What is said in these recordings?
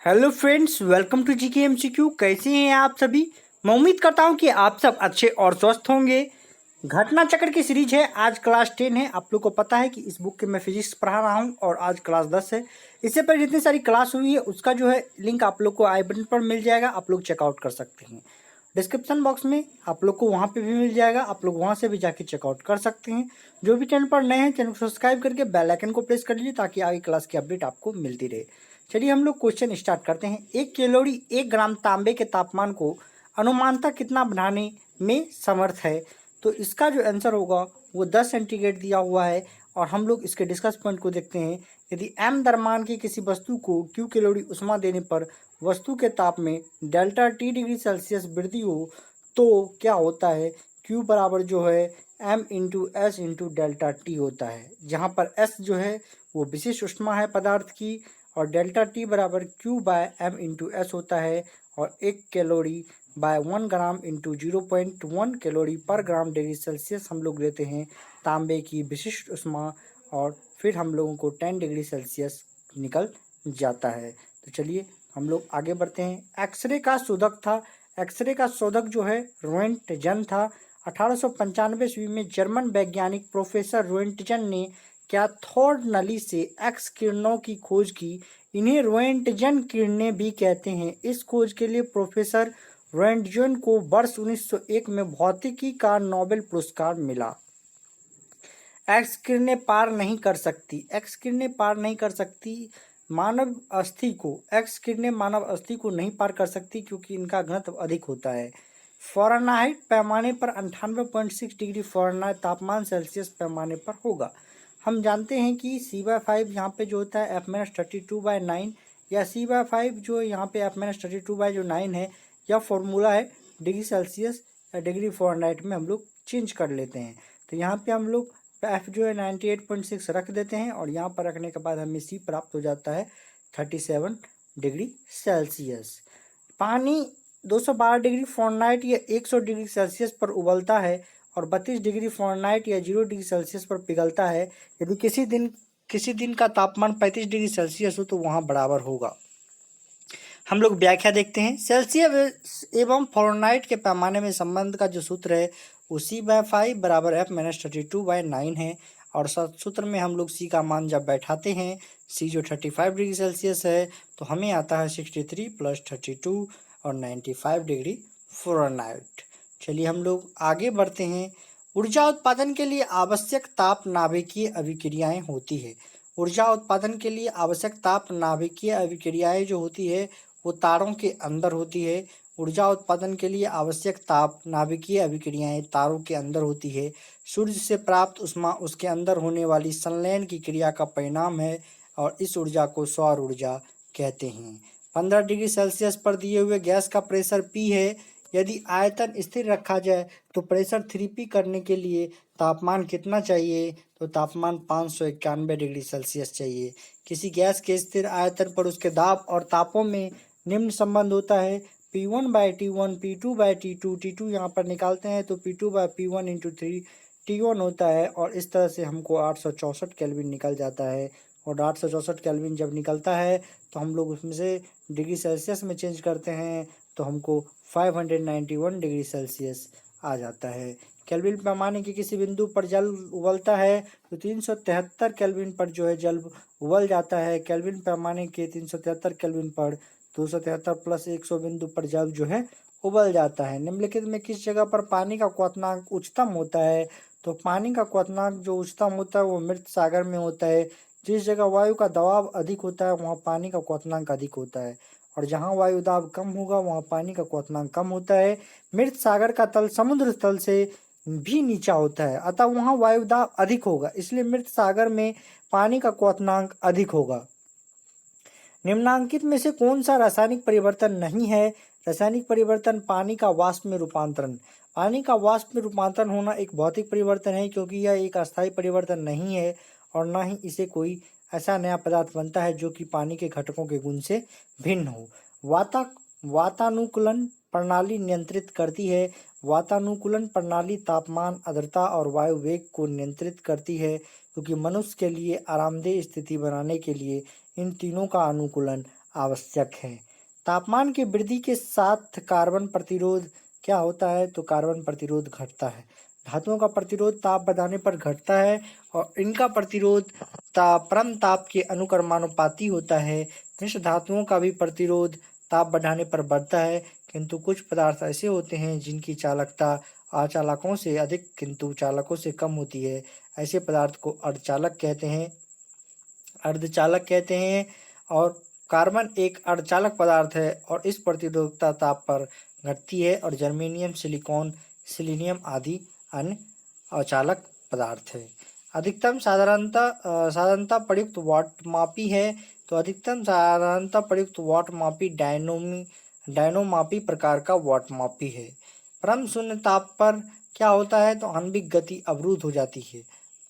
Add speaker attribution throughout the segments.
Speaker 1: Hello friends, welcome to GK MCQ. कैसे हैं आप सभी? मैं उम्मीद करता हूं कि आप सब अच्छे और स्वस्थ होंगे। घटना चक्र की सीरीज है, आज क्लास 10 है। आप लोग को पता है कि इस बुक के मैं फिजिक्स पढ़ा रहा हूं और आज क्लास 10 है। इससे पहले जितनी सारी क्लास हुई है उसका जो है लिंक आप लोग को आई बटन पर मिल जाएगा, आप लोग चेकआउट कर सकते हैं। डिस्क्रिप्शन बॉक्स में आप लोग को वहाँ पे भी मिल जाएगा, आप लोग वहाँ से भी जाके चेकआउट कर सकते हैं। जो भी चैनल पर नए हैं, चैनल को सब्सक्राइब करके बेल आइकन को प्रेस कर लीजिए ताकि आगे क्लास की अपडेट आपको मिलती रहे। चलिए हम लोग क्वेश्चन स्टार्ट करते हैं। 1 कैलोरी 1 ग्राम तांबे के तापमान को अनुमानतः कितना बढ़ाने में समर्थ है? तो इसका जो आंसर होगा वो 10 सेंटीग्रेड दिया हुआ है। और हम लोग इसके डिस्कस पॉइंट को देखते हैं। यदि m द्रव्यमान की किसी वस्तु को q कैलोरी उष्मा देने पर वस्तु के ताप में डेल्टा टी डिग्री सेल्सियस वृद्धि हो तो क्या होता है? q बराबर जो है m into S into delta T होता है, जहाँ पर s जो है वो विशिष्ट उष्मा है पदार्थ की और डेल्टा टी बराबर q by m into s होता है। और 1 calorie by 1 gram into 0.1 calorie per gram degree Celsius हम लोग लेते हैं तांबे की विशिष्ट उष्मा, और फिर हम लोगों को 10 डिग्री सेल्सियस निकल जाता है। तो चलिए हम लोग आगे बढ़ते हैं। एक्सरे का शोधक था, एक्सरे का शोधक जो है रोएंटजन था। 1895 ईस्वी में जर्मन वैज्ञानिक प्रोफेसर रोएंटजन ने कैथोड नली से एक्स किरणों की खोज की। इन्हें रोएंटजन किरणें भी कहते हैं। इस खोज के लिए प्रोफेसर रोएंटजन को वर्ष 1901 में भौतिकी का नोबेल पुरस्कार मिला। एक्स किरणें पार नहीं कर सकती, एक्स किरणें पार नहीं कर सकती मानव अस्थि को, एक्स किरणें मानव अस्थि को नहीं पार कर सकती क्योंकि इनका घनत्व अधिक होता है। फ़ारेनहाइट पैमाने पर 98.6 डिग्री फ़ारेनहाइट तापमान सेल्सियस पैमाने पर होगा। हम जानते हैं कि C/5 यहाँ पे जो होता है F-32/9, या C/5 जो यहाँ पे F-32/9 है, यह फॉर्मूला है डिग्री सेल्सियस या डिग्री फ़ारेनहाइट में हम लोग चेंज कर लेते हैं। तो यहाँ पे हम लोग एफ जो है 98.6 रख देते हैं और यहाँ पर रखने के बाद हमें सी प्राप्त हो जाता है 37 डिग्री सेल्सियस। पानी 212 डिग्री फ़ारेनहाइट या 100 डिग्री सेल्सियस पर उबलता है और 32 डिग्री फ़ारेनहाइट या 0 डिग्री सेल्सियस पर पिघलता है। यदि किसी दिन का तापमान 35 डिग्री सेल्सियस हो तो वहाँ बराबर होगा। हम लोग व्याख्या देखते हैं। सेल्सियस एवं फ़ारेनहाइट के पैमाने में संबंध का जो सूत्र है वो C/5 बराबर F-32/9 है। और सूत्र में हम लोग C का मान जब बैठाते हैं, C जो 35 डिग्री सेल्सियस है, तो हमें आता है 63 + 32 और 95 डिग्री फ़ारेनहाइट। चलिए हम लोग आगे बढ़ते हैं। ऊर्जा उत्पादन के लिए आवश्यक ताप नाभिकीय अभिक्रियाएं होती है। ऊर्जा उत्पादन के लिए आवश्यक ताप नाभिकीय अभिक्रियाएं जो होती है वो तारों के अंदर होती है। ऊर्जा उत्पादन के लिए आवश्यक ताप नाभिकीय अभिक्रियाएं तारों के अंदर होती है। सूर्य से प्राप्त ऊष्मा उसके अंदर होने वाली संलयन की क्रिया का परिणाम है और इस ऊर्जा को सौर ऊर्जा कहते हैं। 15 डिग्री सेल्सियस पर दिए हुए गैस का प्रेशर P है। यदि आयतन स्थिर रखा जाए तो प्रेशर 3P करने के लिए तापमान कितना चाहिए? तो तापमान 591 डिग्री सेल्सियस चाहिए। किसी गैस के स्थिर आयतन पर उसके दाब और तापों में निम्न संबंध होता है P1/T1 P2/T2। T2 यहाँ पर निकालते हैं तो P2/P1 इंटू 3 T1 होता है और इस तरह से हमको 864 केल्विन निकल जाता है। और 864 केल्विन जब निकलता है तो हम लोग उसमें से डिग्री सेल्सियस में चेंज करते हैं तो हमको 591 डिग्री सेल्सियस आ जाता है। केल्विन पैमाने के किसी बिंदु पर जल उबलता है तो 373 केल्विन पर जो है जल उबल जाता है। केल्विन पैमाने के 373 केल्विन पर 273 + 100 बिंदु पर जल जो है उबल जाता है। निम्नलिखित में किस जगह पर पानी का क्वथनांक उच्चतम होता है? तो पानी का क्वथनांक जो उच्चतम होता है वो मृत सागर में होता है। जिस जगह वायु का दबाव अधिक होता है वहाँ पानी का क्वथनांक अधिक होता है, और जहाँ वायु दाब कम होगा वहाँ पानी का क्वथनांक कम होता है। मृत सागर का तल समुद्र तल से भी नीचा होता है, अतः वहाँ वायु दाब अधिक होगा, इसलिए मृत सागर में पानी का क्वथनांक अधिक होगा। निम्नांकित में से कौन सा रासायनिक परिवर्तन नहीं है? रासायनिक परिवर्तन पानी का वाष्प में रूपांतरण। पानी का वाष्प में रूपांतरण होना एक भौतिक परिवर्तन है क्योंकि यह एक अस्थायी परिवर्तन नहीं है और ना ही इसे कोई ऐसा नया पदार्थ बनता है जो कि पानी के घटकों के गुण से भिन्न हो। वातानुकूलन प्रणाली नियंत्रित करती है। वातानुकूलन प्रणाली तापमान, आर्द्रता और वायु वेग को नियंत्रित करती है क्योंकि मनुष्य के लिए आरामदेह स्थिति बनाने के लिए इन तीनों का अनुकूलन आवश्यक है। तापमान की वृद्धि के साथ कार्बन प्रतिरोध क्या होता है, तो कार्बन प्रतिरोध घटता है। धातुओं का प्रतिरोध ताप बढ़ाने पर घटता है और इनका प्रतिरोध परम ताप के अनुक्रमानुपाती होता है। मिश्र धातुओं का भी प्रतिरोध ताप बढ़ाने पर बढ़ता है, किंतु कुछ पदार्थ ऐसे होते हैं जिनकी चालकता अचालकों से अधिक किंतु चालकों से कम होती है। ऐसे पदार्थ को अर्धचालक कहते हैं और कार्बन एक अर्धचालक पदार्थ है और इस प्रतिरोधकता ताप पर घटती है और जर्मेनियम, सिलिकॉन, सिलीनियम आदि अन्य अचालक पदार्थ है। अधिकतम साधारणतः प्रयुक्त वाट मापी है, तो अधिकतम साधारणतः प्रयुक्त वाट मापी डायनोमापी प्रकार का वाट मापी है। परम शून्य ताप पर क्या होता है, तो आणविक गति अवरुद्ध हो जाती है।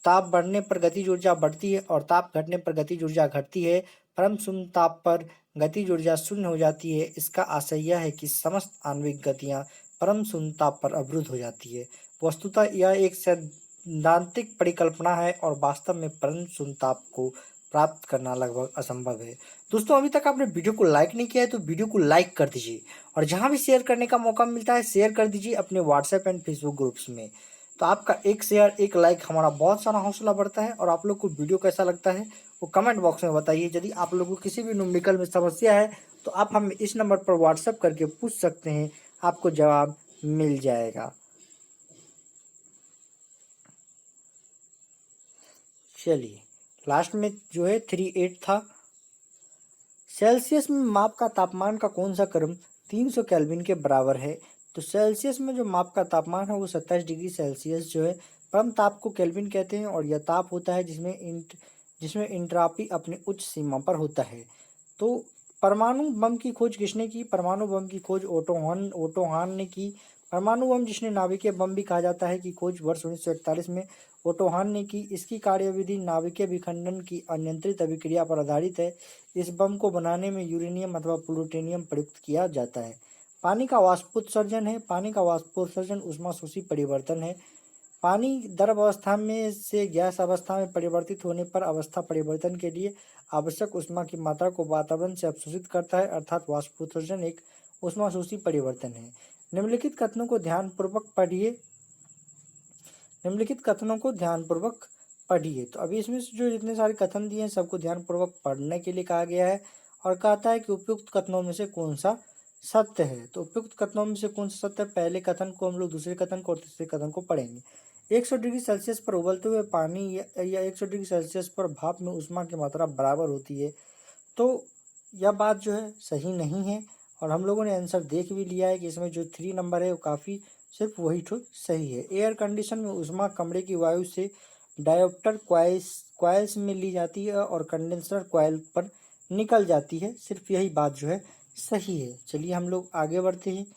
Speaker 1: ताप बढ़ने पर गतिज ऊर्जा बढ़ती है और ताप घटने पर गतिज ऊर्जा घटती है। परम शून्य ताप पर गतिज ऊर्जा शून्य हो जाती है। इसका आशय यह है कि समस्त आणविक गतियां परम शून्य ताप पर अवरुद्ध हो जाती है। वस्तुतः यह एक सैद्धांतिक परिकल्पना है और वास्तव में परम शून्य ताप को प्राप्त करना लगभग असंभव है। दोस्तों, अभी तक आपने वीडियो को लाइक नहीं किया है तो वीडियो को लाइक कर दीजिए और जहां भी शेयर करने का मौका मिलता है शेयर कर दीजिए अपने व्हाट्सएप एंड फेसबुक ग्रुप्स में। तो आपका एक शेयर एक लाइक हमारा बहुत सारा हौसला बढ़ता है। और आप लोग को वीडियो कैसा लगता है वो कमेंट बॉक्स में बताइए। यदि आप लोगों को किसी भी न्यूमेरिकल में समस्या है तो आप हमें इस नंबर पर व्हाट्सएप करके पूछ सकते हैं, आपको जवाब मिल जाएगा। चलिए, लास्ट में जो है 38 था। सेल्सियस में माप का तापमान का कौन सा क्रम 300 केल्विन के बराबर है, तो सेल्सियस में जो माप का तापमान है वो 27 डिग्री सेल्सियस जो है। परम ताप को केल्विन कहते हैं और यह ताप होता है जिसमें इंट्रॉपी अपनी उच्च सीमा पर होता है। तो परमाणु बम की खोज किसने की? परमाणु बम की खोज ओटो हान ने की। परमाणु बम जिसने नाभिकीय बम भी कहा जाता है की खोज वर्ष 1941 में ओटो हान ने की। इसकी कार्यविधि नाभिकीय विखंडन की अनियंत्रित अभिक्रिया पर आधारित है। इस बम को बनाने में यूरेनियम अथवा प्लूटोनियम प्रयुक्त किया जाता है। पानी का वाष्पोत्सर्जन है। पानी का वाष्पोत्सर्जन ऊष्माशोषी परिवर्तन है। पानी द्रव अवस्था में से गैस अवस्था में परिवर्तित होने पर अवस्था परिवर्तन के लिए आवश्यक ऊष्मा की मात्रा को वातावरण से अवशोषित करता है, अर्थात वाष्पोत्सर्जन एक ऊष्माशोषी परिवर्तन है। निम्नलिखित कथनों को ध्यानपूर्वक पढ़िए। तो अभी इसमें से जो जितने सारे कथन दिए हैं सबको ध्यानपूर्वक पढ़ने के लिए कहा गया है और कहता है कि उपयुक्त कथनों में से कौन सा सत्य है। तो उपयुक्त कथनों में से कौन सा सत्य है? पहले कथन को हम लोग दूसरे कथन को और तीसरे कथन को पढ़ेंगे। 100 डिग्री सेल्सियस पर उबलते हुए पानी या 100 डिग्री सेल्सियस पर भाप में ऊष्मा की मात्रा बराबर होती है, तो यह बात जो है सही नहीं है। और हम लोगों ने आंसर देख भी लिया है कि इसमें जो 3 नंबर है वो काफ़ी सिर्फ वही तो सही है। एयर कंडीशन में ऊष्मा कमरे की वायु से डायोप्टर क्वाइल्स में ली जाती है और कंडेंसर क्वाइल पर निकल जाती है। सिर्फ यही बात जो है सही है। चलिए हम लोग आगे बढ़ते हैं।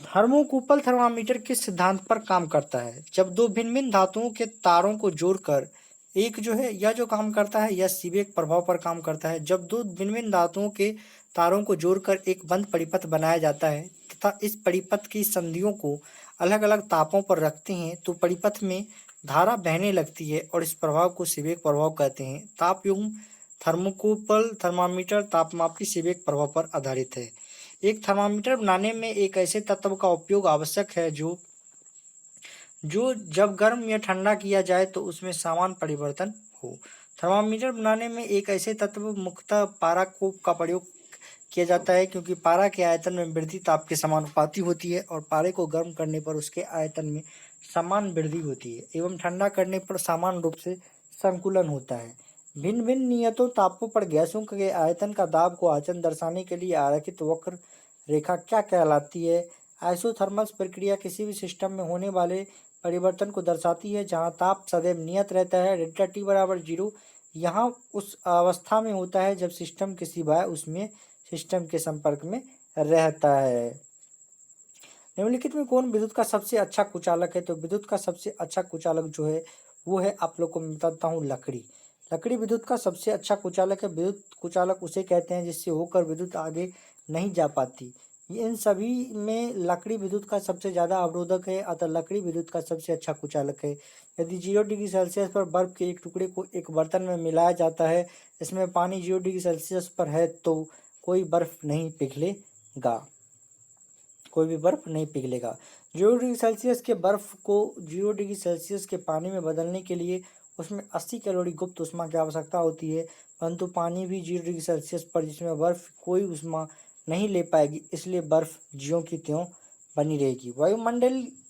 Speaker 1: थर्मोकूपल थर्मामीटर किस सिद्धांत पर काम करता है? जब दो भिन्न भिन्न धातुओं के तारों को जोड़कर एक जो है यह जो काम करता है यह सीबेक प्रभाव पर काम करता है। जब दो भिन्न भिन्न धातुओं के तारों को जोड़कर एक बंद परिपथ बनाया जाता है तथा इस परिपथ की संधियों को अलग अलग तापों पर रखते हैं तो परिपथ में धारा बहने लगती है और इस प्रभाव को सीबेक प्रभाव कहते हैं। ताप युग्म थर्मोकूपल थर्मामीटर तापमापी सीबेक प्रभाव पर आधारित है। एक थर्मामीटर बनाने में एक ऐसे तत्व का उपयोग आवश्यक है जो जब गर्म या ठंडा किया जाए तो उसमें समान परिवर्तन हो। थर्मामीटर बनाने में एक ऐसे तत्व मुख्यतः पारा का प्रयोग किया जाता है, क्योंकि पारा के आयतन में वृद्धि ताप के समानुपाती होती है और पारे को गर्म करने पर उसके आयतन में समान वृद्धि होती है एवं ठंडा करने पर समान रूप से संकुलन होता है। भिन्न भिन्न नियतों तापों पर गैसों के आयतन का दाब को आयतन दर्शाने के लिए आरेखित वक्र रेखा क्या कहलाती है? आइसोथर्मल प्रक्रिया किसी भी सिस्टम में होने वाले परिवर्तन को दर्शाती है जहां ताप सदैव नियत रहता है। डेल्टा टी बराबर 0 यहाँ उस अवस्था में होता है जब सिस्टम के सिवाय उसमें सिस्टम के संपर्क में रहता है। निम्नलिखित में कौन विद्युत का सबसे अच्छा कुचालक है? तो विद्युत का सबसे अच्छा कुचालक जो है वो है, आप लोग को मैं बताता हूँ, लकड़ी। लकड़ी विद्युत का सबसे अच्छा कुचालक है। विद्युत कुचालक उसे कहते हैं जिससे होकर विद्युत आगे नहीं जा पाती। इन सभी में लकड़ी विद्युत का सबसे ज़्यादा अवरोधक है, अतः लकड़ी विद्युत का सबसे अच्छा कुचालक है। यदि 0 डिग्री सेल्सियस पर बर्फ के एक टुकड़े को एक बर्तन में मिलाया जाता है, इसमें पानी 0 डिग्री सेल्सियस पर है, तो कोई बर्फ नहीं पिघलेगा, कोई भी बर्फ नहीं पिघलेगा। 0 डिग्री सेल्सियस के बर्फ को 0 डिग्री सेल्सियस के पानी में बदलने के लिए उसमें 80 कैलोरी गुप्त ऊष्मा की आवश्यकता होती है, परंतु पानी भी 0 डिग्री सेल्सियस पर जिसमें बर्फ कोई ऊष्मा नहीं ले पाएगी, इसलिए बर्फ ज्यों की त्यों बनी रहेगी।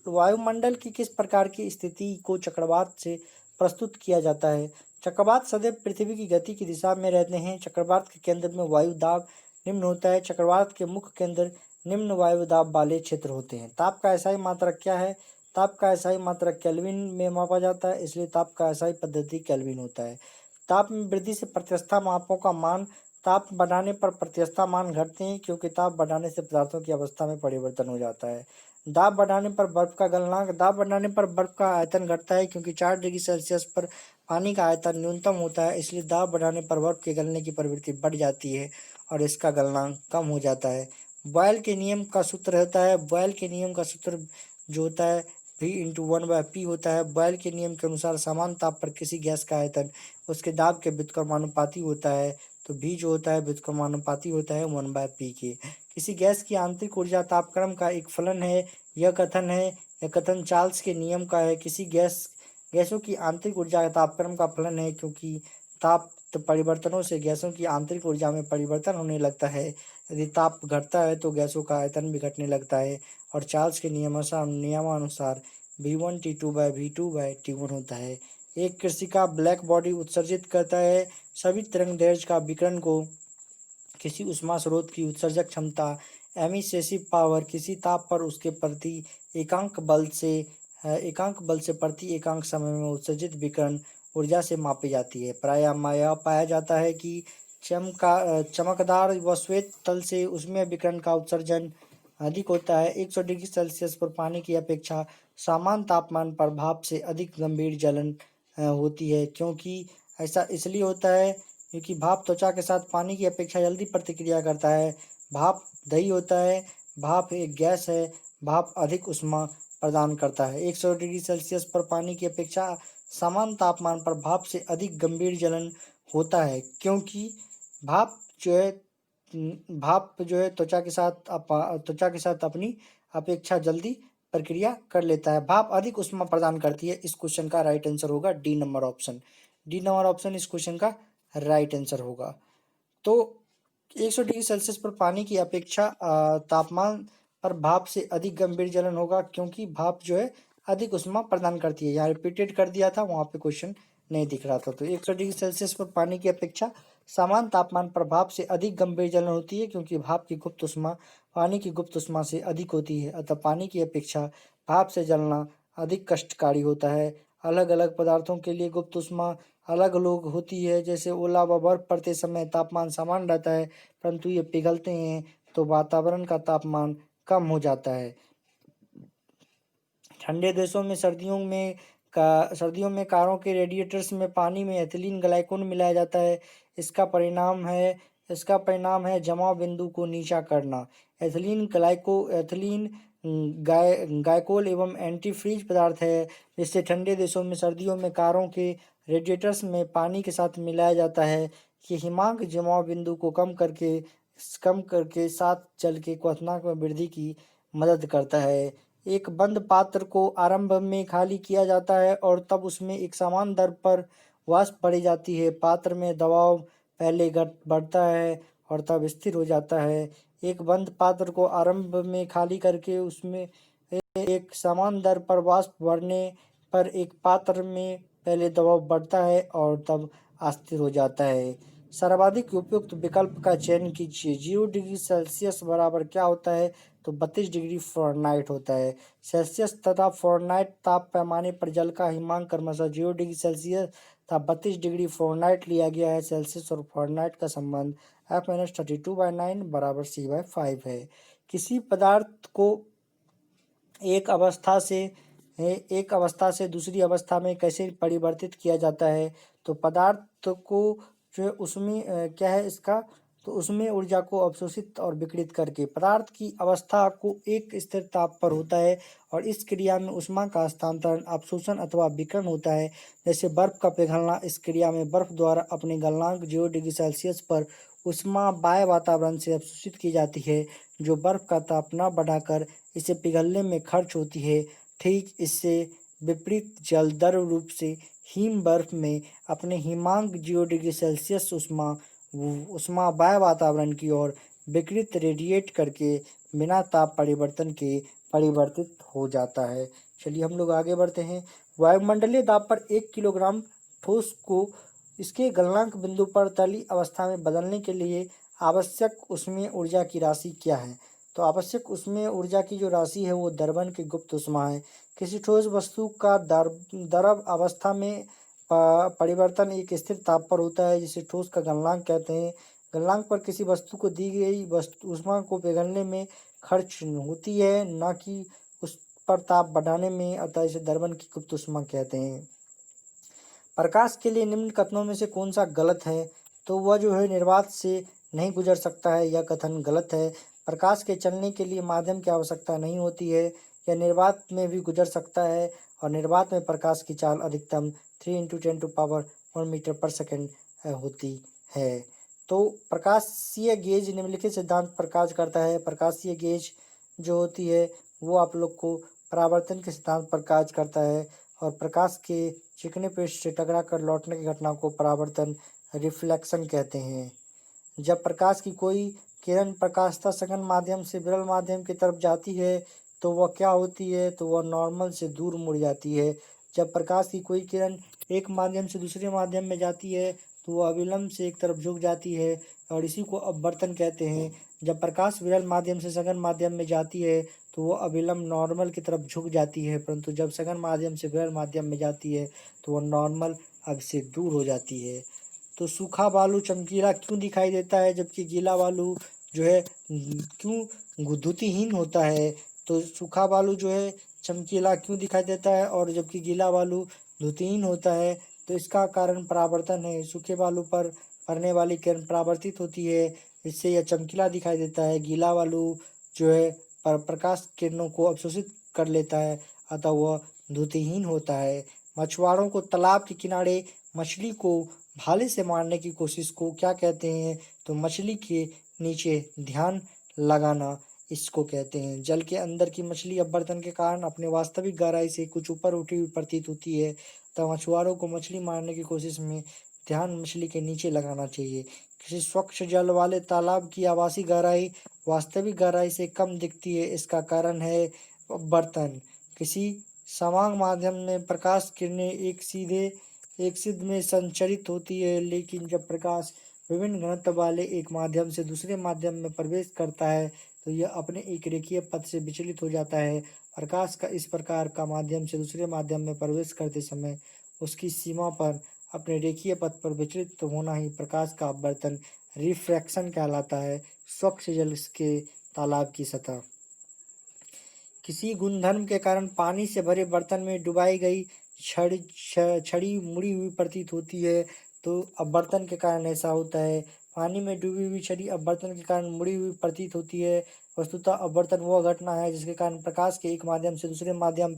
Speaker 1: वायुमंडल की किस प्रकार की स्थिति को चक्रवात से प्रस्तुत किया जाता है? चक्रवात सदैव पृथ्वी की गति की दिशा में रहते हैं। चक्रवात के केंद्र में वायु दाब निम्न होता है। चक्रवात के मुख्य केंद्र निम्न वायु दाब वाले क्षेत्र होते हैं। ताप का एसआई मात्रक क्या है? ताप का एसआई मात्रक केल्विन में मापा जाता है, इसलिए ताप का एसआई पद्धति केल्विन होता है। ताप में वृद्धि से प्रत्यवस्था मापों का मान ताप बढ़ाने पर प्रत्यवस्था मान घटते हैं, क्योंकि ताप बढ़ाने से पदार्थों की अवस्था में परिवर्तन हो जाता है। दाब बढ़ाने पर बर्फ का गलनांक दाब बढ़ाने पर बर्फ का आयतन घटता है, क्योंकि 4 डिग्री सेल्सियस पर पानी का आयतन न्यूनतम होता है, इसलिए दाब बढ़ाने पर बर्फ के गलने की प्रवृत्ति बढ़ जाती है और इसका गलनांक कम हो जाता है। बॉयल के नियम का सूत्र होता है, बॉयल के नियम का सूत्र जो होता है V/1/P होता है। बॉयल के नियम के अनुसार समान ताप पर किसी गैस का आयतन उसके दाब के व्युत्क्रमानुपाती होता है, तो V जो होता है व्युत्क्रमानुपाती होता है 1/P के। किसी गैस की आंतरिक ऊर्जा तापक्रम का एक फलन है, यह कथन चार्ल्स के नियम का है। किसी गैसों की आंतरिक ऊर्जा तापक्रम का फलन है, क्योंकि ताप परिवर्तनों से गैसों की आंतरिक ऊर्जा में परिवर्तन होने लगता है। यदि ताप घटता है तो गैसों का आयतन भी घटने लगता है, और चार्ल्स के नियमानुसार V1T2/V2/T1 होता है। एक कृषिका ब्लैक बॉडी उत्सर्जित करता है। सभी तरंगदैर्घ्य का विकिरण को किसी ऊष्मा स्रोत की उत्सर्जक क्षमता एमिसेसिव पावर किसी ताप पर उसके प्रति एकांक बल से प्रति एकांक समय में उत्सर्जित विकिरण ऊर्जा से मापी जाती है। प्रायः यह पाया जाता है कि चमकदार व श्वेत तल से उसमें विकिरण का उत्सर्जन अधिक होता है। 100 डिग्री सेल्सियस पर पानी की अपेक्षा समान तापमान पर भाप से अधिक गंभीर जलन होती है, क्योंकि ऐसा इसलिए होता है क्योंकि भाप त्वचा के साथ पानी की अपेक्षा जल्दी प्रतिक्रिया करता है। भाप दही होता है, भाप एक गैस है, भाप अधिक ऊष्मा प्रदान करता है। 100 डिग्री सेल्सियस पर पानी की अपेक्षा समान तापमान पर भाप से अधिक गंभीर जलन होता है, क्योंकि भाप जो है त्वचा के साथ अपनी अपेक्षा जल्दी प्रक्रिया कर लेता है। भाप अधिक ऊष्मा प्रदान करती है। इस क्वेश्चन का राइट आंसर होगा डी नंबर ऑप्शन इस क्वेश्चन का राइट आंसर होगा। तो 100 डिग्री सेल्सियस पर पानी की अपेक्षा तापमान पर भाप से अधिक गंभीर जलन होगा, क्योंकि भाप जो है अधिक ऊष्मा प्रदान करती है। यहाँ रिपीटेड कर दिया था, वहाँ पे क्वेश्चन नहीं दिख रहा था। तो 100 डिग्री सेल्सियस पर पानी की अपेक्षा समान तापमान पर भाप से अधिक गंभीर जलन होती है, क्योंकि भाप की गुप्त ऊष्मा पानी की गुप्त ऊष्मा से अधिक होती है, अतः पानी की अपेक्षा भाप से जलना अधिक कष्टकारी होता है। अलग अलग पदार्थों के लिए गुप्त ऊष्मा अलग अलग होती है। जैसे ओला व बर्फ पड़ते समय तापमान समान रहता है, परंतु ये पिघलते हैं तो वातावरण का तापमान कम हो जाता है। ठंडे देशों में सर्दियों में कारों के रेडिएटर्स में पानी में एथिलीन ग्लाइकोल मिलाया जाता है। इसका परिणाम है जमाव बिंदु को नीचा करना। एथिलीन ग्लाइकोल एवं एंटीफ्रीज पदार्थ है, जिससे ठंडे देशों में सर्दियों में कारों के रेडिएटर्स में पानी के साथ मिलाया जाता है। ये हिमांक जमाव बिंदु को कम करके साथ जल के क्वथनांक में वृद्धि की मदद करता है। एक बंद पात्र को आरंभ में खाली किया जाता है और तब उसमें एक समान दर पर वाष्प भरी जाती है। पात्र में दबाव पहले बढ़ता है और तब स्थिर हो जाता है। एक बंद पात्र को आरंभ में खाली करके उसमें एक समान दर पर वाष्प भरने पर एक पात्र में पहले दबाव बढ़ता है और तब अस्थिर हो जाता है। सर्वाधिक उपयुक्त विकल्प का चयन कीजिए। 0 डिग्री सेल्सियस बराबर क्या होता है? तो 32 डिग्री फ़ारेनहाइट होता है। सेल्सियस तथा फ़ारेनहाइट ताप पैमाने पर जल का हिमांक क्रमशः 0 डिग्री सेल्सियस तथा 32 डिग्री फ़ारेनहाइट लिया गया है। सेल्सियस और फ़ारेनहाइट का संबंध F-32/9 बराबर C/5 है। किसी पदार्थ को एक अवस्था से दूसरी अवस्था में कैसे परिवर्तित किया जाता है? तो पदार्थ को जो उसमें क्या है इसका तो उसमें ऊर्जा को अवशोषित और विकिरित करके पदार्थ की अवस्था को एक स्थिर ताप पर होता है और इस क्रिया में ऊष्मा का हस्तांतरण अवशोषण अथवा विकिरण होता है। जैसे बर्फ का पिघलना, इस क्रिया में बर्फ द्वारा अपने गलनांक 0 डिग्री सेल्सियस पर ऊष्मा बाह्य वातावरण से अवशोषित की जाती है, जो बर्फ का ताप न बढ़ाकर इसे पिघलने में खर्च होती है। ठीक इससे विपरीत जल द्रव रूप से हिम बर्फ में अपने हिमांक 0 डिग्री सेल्सियस ऊष्मा बाह्य वातावरण की ओर विकिरित रेडिएट करके बिना ताप परिवर्तन के परिवर्तित हो जाता है। चलिए हम लोग आगे बढ़ते हैं। वायुमंडलीय दाब पर 1 किलोग्राम ठोस को इसके गलनांक बिंदु पर तरली अवस्था में बदलने के लिए आवश्यक ऊष्मीय ऊर्जा की राशि क्या है? तो आवश्यक ऊष्मीय ऊर्जा की जो राशि है वो दर्पण की गुप्त ऊष्मा है। किसी ठोस वस्तु का द्रव अवस्था में परिवर्तन एक स्थिर ताप पर होता है, जिसे ठोस का गलनांक कहते हैं। गलनांक पर किसी वस्तु को दी गई वस्तु ऊष्मा को पिघलने में खर्च होती है, न कि उस पर ताप बढ़ाने में, अतः इसे दर्पण की गुप्त ऊष्मा कहते हैं। प्रकाश के लिए निम्न कथनों में से कौन सा गलत है? तो वह जो है निर्वात से नहीं गुजर सकता है, यह कथन गलत है। प्रकाश के चलने के लिए माध्यम की आवश्यकता नहीं होती है, यह निर्वात में भी गुजर सकता है और निर्वात में प्रकाश की चाल अधिकतम 3 × 10⁻⁴ मीटर पर सेकंड होती है। तो प्रकाशीय गेज निम्नलिखित सिद्धांत पर कार्य करता है। प्रकाशीय गेज जो होती है वो आप लोग को परावर्तन के सिद्धांत पर कार्य करता है और प्रकाश के चिकने पृष्ठ से टकरा कर लौटने की घटना को परावर्तन रिफ्लेक्शन कहते हैं। जब प्रकाश की कोई किरण प्रकाशतः सघन माध्यम से विरल माध्यम की तरफ जाती है तो वह क्या होती है? तो वह नॉर्मल से दूर मुड़ जाती है। जब प्रकाश की कोई किरण एक माध्यम से दूसरे माध्यम में जाती है तो वह अविलंब से एक तरफ झुक जाती है और इसी को अपवर्तन कहते हैं। जब प्रकाश विरल माध्यम से सघन माध्यम में जाती है तो वह अविलंब नॉर्मल की तरफ झुक जाती है, परंतु जब सघन माध्यम से विरल माध्यम में जाती है तो वह नॉर्मल अब से दूर हो जाती है। तो सूखा बालू चमकीला क्यों दिखाई देता है जबकि गीला बालू जो है क्यों द्युतिहीन होता है? तो सूखा बालू जो है चमकीला क्यों दिखाई देता है और जबकि गीला बालू द्युतिहीन होता है? तो इसका कारण परावर्तन है। सूखे बालू पर पड़ने वाली किरण परावर्तित होती है, इससे यह चमकीला दिखाई देता है। गीला बालू जो है प्रकाश किरणों को अवशोषित कर लेता है, अतः वह द्युतिहीन होता है। मछुआरों को तालाब के किनारे मछली को भाले से मारने की कोशिश को क्या कहते हैं? तो मछली के नीचे ध्यान लगाना इसको कहते हैं। जल के अंदर की मछली अपवर्तन के कारण अपने वास्तविक गहराई से कुछ ऊपर उठी हुई प्रतीत होती है, तब मछुआरों को मछली मारने की कोशिश में ध्यान मछली के नीचे लगाना चाहिए। किसी स्वच्छ जल वाले तालाब की आभासी गहराई वास्तविक गहराई से कम दिखती है, इसका कारण है अपवर्तन। किसी समान माध्यम में प्रकाश किरणें एक सिद्ध में संचरित होती है, लेकिन जब प्रकाश विभिन्न घनत्व वाले एक माध्यम से दूसरे माध्यम में प्रवेश करता है तो यह अपने एक रेखीय पथ से विचलित हो जाता है। प्रकाश का इस प्रकार का माध्यम से दूसरे माध्यम में प्रवेश करते समय उसकी सीमा पर अपने रेखीय पथ पर विचलित होना ही प्रकाश का अपवर्तन रिफ्रैक्शन कहलाता है। स्वच्छ जल के तालाब की सतह किसी गुणधर्म के कारण पानी से भरे बर्तन में डुबाई गई छड़ी मुड़ी हुई प्रतीत होती है, तो अपवर्तन के कारण ऐसा होता है। पानी में डूबी हुई छड़ी अपवर्तन के कारण मुड़ी हुई प्रतीत होती है। वस्तुतः अपवर्तन वह घटना है जिसके कारण प्रकाश के एक माध्यम से दूसरे माध्यम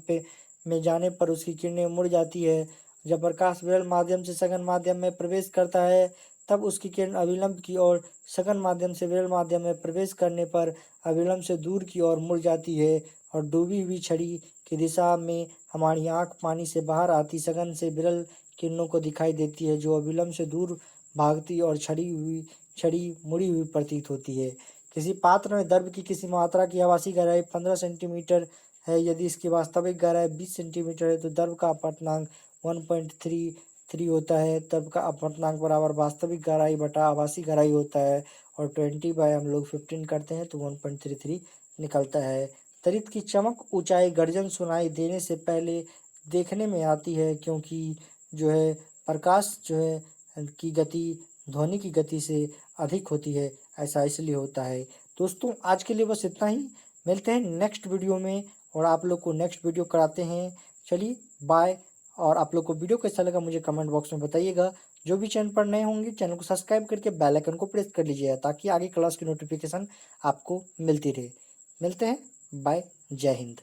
Speaker 1: में जाने पर उसकी किरणें मुड़ जाती है। जब प्रकाश विरल माध्यम से सघन माध्यम में प्रवेश करता है तब उसकी किरण अविलंब की ओर सघन माध्यम से विरल माध्यम में प्रवेश करने पर अविलंब से दूर की ओर मुड़ जाती है और डूबी हुई छड़ी की दिशा में हमारी आंख पानी से बाहर आती सघन से विरल किरणों को दिखाई देती है, जो अविलंब से दूर भागती और छड़ी मुड़ी हुई प्रतीत होती है। किसी पात्र में द्रव की किसी मात्रा की आभासी गहराई 15 सेंटीमीटर है, यदि इसकी वास्तविक गहराई 20 सेंटीमीटर है तो द्रव का अपवर्तनांक 1.33 होता है। द्रव का अपवर्तनांक बराबर वास्तविक गहराई बटा आभासी गहराई होता है और 20 बाय हम लोग 15 करते हैं तो 1.33 निकलता है। तरित की चमक ऊंचाई गर्जन सुनाई देने से पहले देखने में आती है, क्योंकि जो है प्रकाश जो है की गति ध्वनि की गति से अधिक होती है, ऐसा इसलिए होता है। दोस्तों आज के लिए बस इतना ही, मिलते हैं नेक्स्ट वीडियो में और आप लोग को नेक्स्ट वीडियो कराते हैं। चलिए बाय और आप लोग को वीडियो कैसा लगा मुझे कमेंट बॉक्स में बताइएगा। जो भी चैनल पर नए होंगे चैनल को सब्सक्राइब करके बेल आइकन को प्रेस कर लीजिएगा ताकि आगे क्लास की नोटिफिकेशन आपको मिलती रहे। मिलते हैं, बाय, जय हिंद।